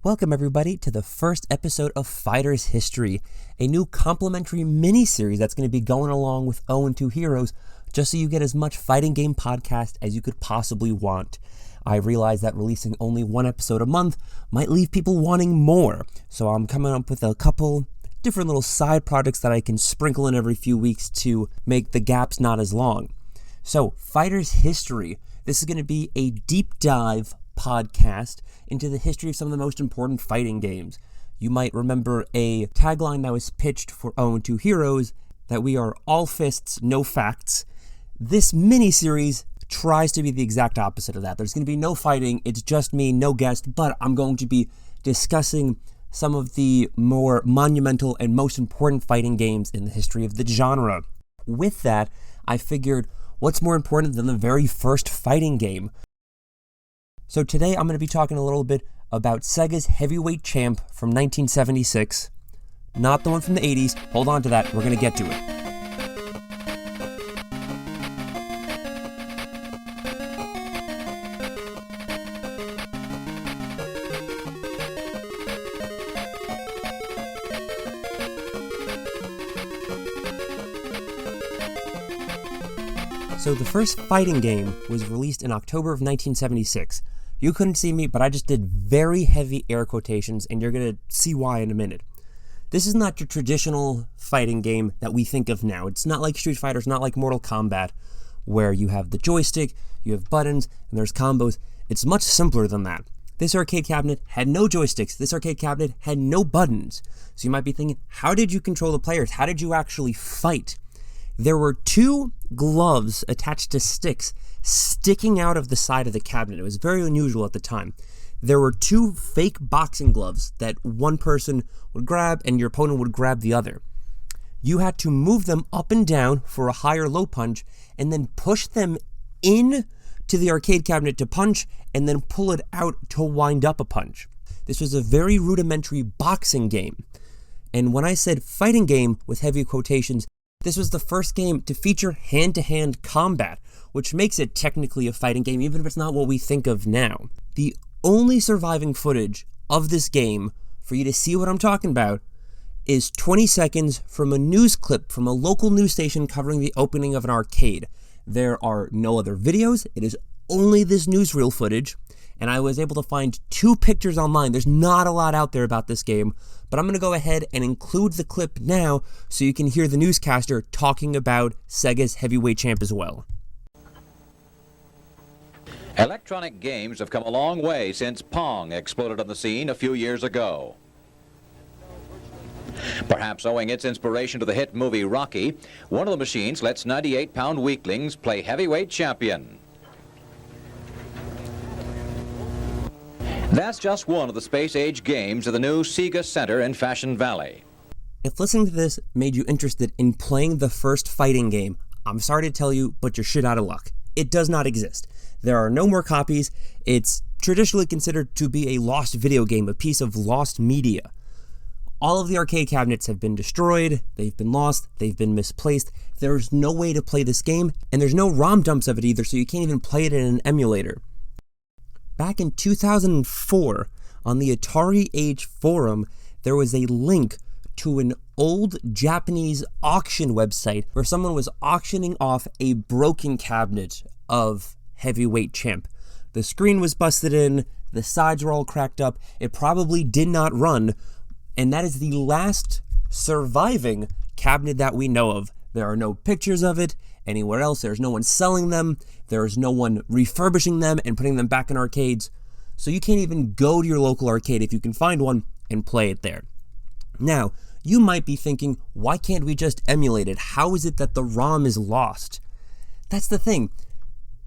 Welcome everybody to the first episode of FighterZ History, a new complimentary mini-series that's going to be going along with 0 & 2 Heroes, just so you get as much fighting game podcast as you could possibly want. I realize that releasing only one episode a month might leave people wanting more, so I'm coming up with a couple different little side projects that I can sprinkle in every few weeks to make the gaps not as long. So, FighterZ History, this is going to be a deep dive podcast into the history of some of the most important fighting games. You might remember a tagline that was pitched for 0 & 2 Heroes, that we are all fists, no facts. This mini-series tries to be the exact opposite of that. There's going to be no fighting, it's just me, no guest, but I'm going to be discussing some of the more monumental and most important fighting games in the history of the genre. With that, I figured, what's more important than the very first fighting game? So today I'm going to be talking a little bit about Sega's Heavyweight Champ from 1976. Not the one from the 80s. Hold on to that. We're going to get to it. So the first fighting game was released in October of 1976. You couldn't see me, but I just did very heavy air quotations, and you're going to see why in a minute. This is not your traditional fighting game that we think of now. It's not like Street Fighter, it's not like Mortal Kombat, where you have the joystick, you have buttons, and there's combos. It's much simpler than that. This arcade cabinet had no joysticks. This arcade cabinet had no buttons. So you might be thinking, how did you control the players? How did you actually fight? There were two gloves attached to sticks sticking out of the side of the cabinet. It was very unusual at the time. There were two fake boxing gloves that one person would grab and your opponent would grab the other. You had to move them up and down for a high or low punch and then push them in to the arcade cabinet to punch and then pull it out to wind up a punch. This was a very rudimentary boxing game. And when I said fighting game with heavy quotations, this was the first game to feature hand-to-hand combat, which makes it technically a fighting game, even if it's not what we think of now. The only surviving footage of this game, for you to see what I'm talking about, is 20 seconds from a news clip from a local news station covering the opening of an arcade. There are no other videos, it is only this newsreel footage, and I was able to find 2 pictures online. There's not a lot out there about this game, but I'm going to go ahead and include the clip now so you can hear the newscaster talking about Sega's Heavyweight Champ as well. Electronic games have come a long way since Pong exploded on the scene a few years ago. Perhaps owing its inspiration to the hit movie Rocky, one of the machines lets 98-pound weaklings play heavyweight champion. That's just one of the space-age games of the new Sega Center in Fashion Valley. If listening to this made you interested in playing the first fighting game, I'm sorry to tell you, but you're shit out of luck. It does not exist. There are no more copies. It's traditionally considered to be a lost video game, a piece of lost media. All of the arcade cabinets have been destroyed, they've been lost, they've been misplaced. There's no way to play this game, and there's no ROM dumps of it either, so you can't even play it in an emulator. Back in 2004, on the Atari Age forum, there was a link to an old Japanese auction website where someone was auctioning off a broken cabinet of Heavyweight Champ. The screen was busted in, the sides were all cracked up, it probably did not run, and that is the last surviving cabinet that we know of. There are no pictures of it anywhere else. There's no one selling them. There's no one refurbishing them and putting them back in arcades. So you can't even go to your local arcade if you can find one and play it there. Now, you might be thinking, why can't we just emulate it? How is it that the ROM is lost? That's the thing.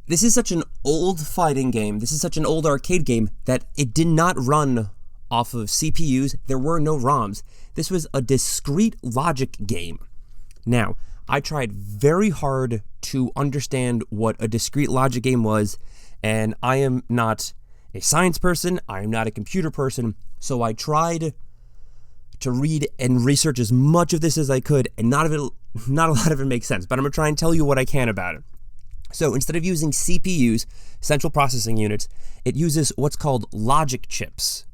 This is such an old fighting game. This is such an old arcade game that it did not run off of CPUs. There were no ROMs. This was a discrete logic game. Now, I tried very hard to understand what a discrete logic game was, and I am not a science person, I am not a computer person, so I tried to read and research as much of this as I could, and not a lot of it makes sense, but I'm going to try and tell you what I can about it. So instead of using CPUs, central processing units, it uses what's called logic chips.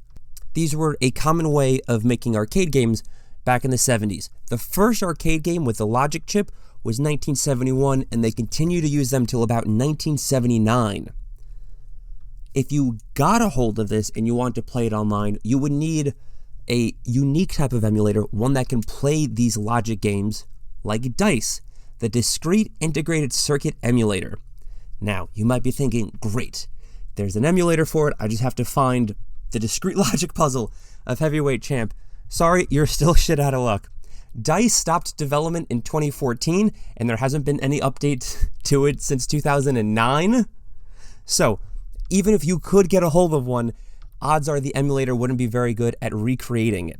These were a common way of making arcade games back in the 70s. The first arcade game with the logic chip was 1971, and they continued to use them till about 1979. If you got a hold of this and you want to play it online, you would need a unique type of emulator, one that can play these logic games like DICE, the Discrete Integrated Circuit Emulator. Now, you might be thinking, great, there's an emulator for it, I just have to find the discrete logic puzzle of Heavyweight Champ. Sorry, you're still shit out of luck. DICE stopped development in 2014, and there hasn't been any update to it since 2009. So, even if you could get a hold of one, odds are the emulator wouldn't be very good at recreating it.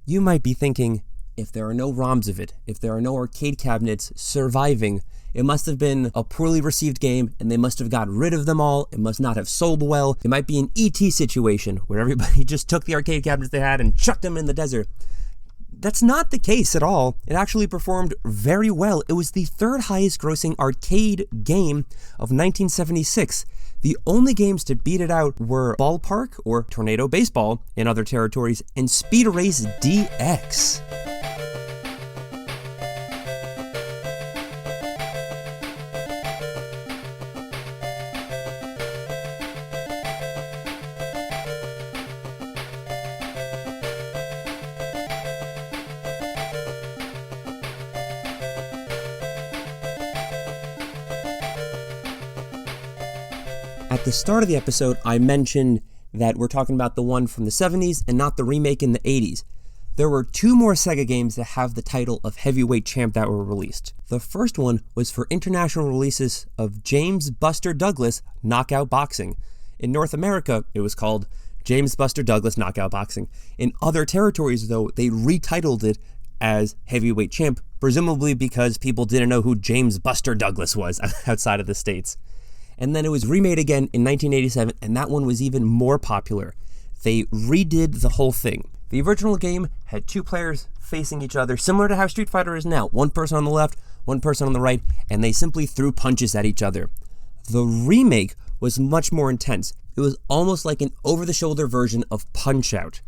You might be thinking, if there are no ROMs of it, if there are no arcade cabinets surviving, it must have been a poorly received game and they must have got rid of them all. It must not have sold well. It might be an ET situation where everybody just took the arcade cabinets they had and chucked them in the desert. That's not the case at all. It actually performed very well. It was the third highest grossing arcade game of 1976. The only games to beat it out were Ballpark, or Tornado Baseball in other territories, and Speed Race DX. At the start of the episode, I mentioned that we're talking about the one from the 70s and not the remake in the 80s. There were two more Sega games that have the title of Heavyweight Champ that were released. The first one was for international releases of James Buster Douglas Knockout Boxing. In North America, it was called James Buster Douglas Knockout Boxing. In other territories, though, they retitled it as Heavyweight Champ, presumably because people didn't know who James Buster Douglas was outside of the States. And then it was remade again in 1987, and that one was even more popular. They redid the whole thing. The original game had two players facing each other, similar to how Street Fighter is now. One person on the left, one person on the right, and they simply threw punches at each other. The remake was much more intense. It was almost like an over-the-shoulder version of Punch-Out,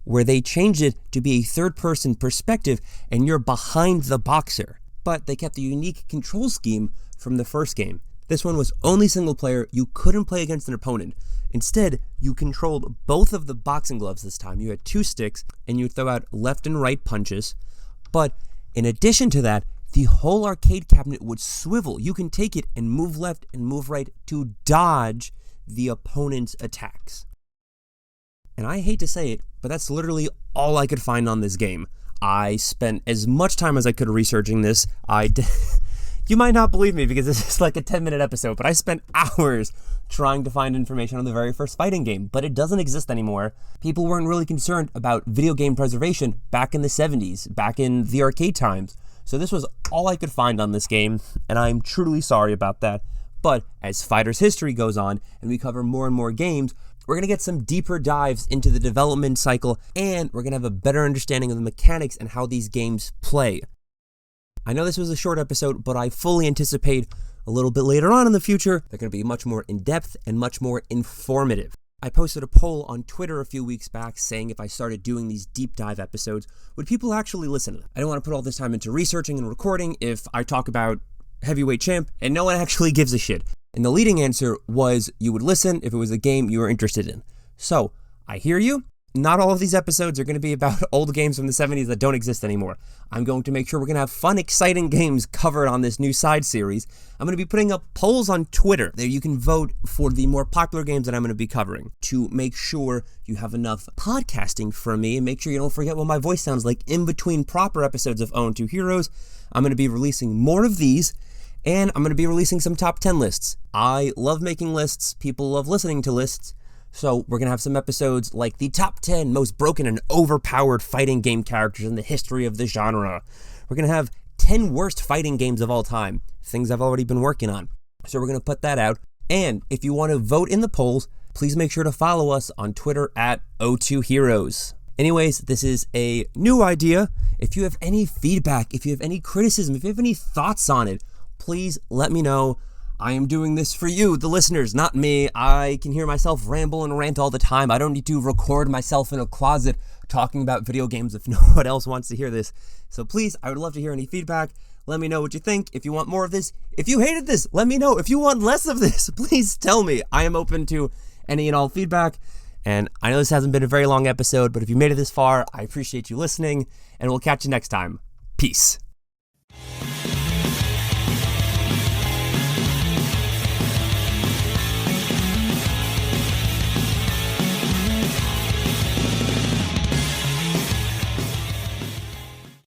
where they changed it to be a third-person perspective, and you're behind the boxer. But they kept the unique control scheme from the first game. This one was only single player. You couldn't play against an opponent. Instead, you controlled both of the boxing gloves this time. You had two sticks, and you would throw out left and right punches. But in addition to that, the whole arcade cabinet would swivel. You can take it and move left and move right to dodge the opponent's attacks. And I hate to say it, but that's literally all I could find on this game. I spent as much time as I could researching this. You might not believe me because this is like a 10-minute episode, but I spent hours trying to find information on the very first fighting game, but it doesn't exist anymore. People weren't really concerned about video game preservation back in the 70s, back in the arcade times. So this was all I could find on this game, and I'm truly sorry about that. But as FighterZ History goes on, and we cover more and more games, we're going to get some deeper dives into the development cycle, and we're going to have a better understanding of the mechanics and how these games play. I know this was a short episode, but I fully anticipate a little bit later on in the future, they're going to be much more in-depth and much more informative. I posted a poll on Twitter a few weeks back saying if I started doing these deep dive episodes, would people actually listen to them? I don't want to put all this time into researching and recording if I talk about Heavyweight Champ and no one actually gives a shit. And the leading answer was you would listen if it was a game you were interested in. So, I hear you. Not all of these episodes are going to be about old games from the 70s that don't exist anymore. I'm going to make sure we're going to have fun, exciting games covered on this new side series. I'm going to be putting up polls on Twitter that you can vote for the more popular games that I'm going to be covering to make sure you have enough podcasting from me and make sure you don't forget what my voice sounds like in between proper episodes of Own Two Heroes. I'm going to be releasing more of these, and I'm going to be releasing some top 10 lists. I love making lists. People love listening to lists. So we're going to have some episodes like the top 10 most broken and overpowered fighting game characters in the history of the genre. We're going to have 10 worst fighting games of all time, things I've already been working on. So we're going to put that out. And if you want to vote in the polls, please make sure to follow us on Twitter at O2Heroes. Anyways, this is a new idea. If you have any feedback, if you have any criticism, if you have any thoughts on it, please let me know. I am doing this for you, the listeners, not me. I can hear myself ramble and rant all the time. I don't need to record myself in a closet talking about video games if no one else wants to hear this. So please, I would love to hear any feedback. Let me know what you think. If you want more of this, if you hated this, let me know. If you want less of this, please tell me. I am open to any and all feedback. And I know this hasn't been a very long episode, but if you made it this far, I appreciate you listening, and we'll catch you next time. Peace.